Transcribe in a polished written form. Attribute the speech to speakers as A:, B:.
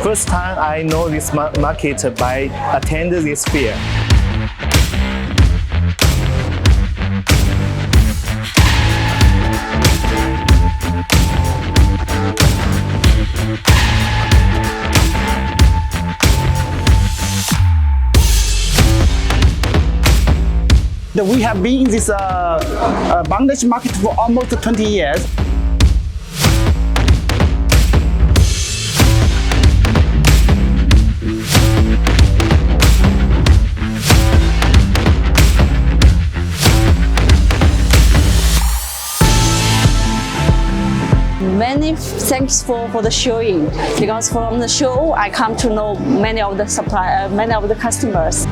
A: First time I know this market by attending this fair.
B: We have been in this Bangladesh market for almost 20 years.
C: Many thanks for the showing, because from the show I come to know many of the customers.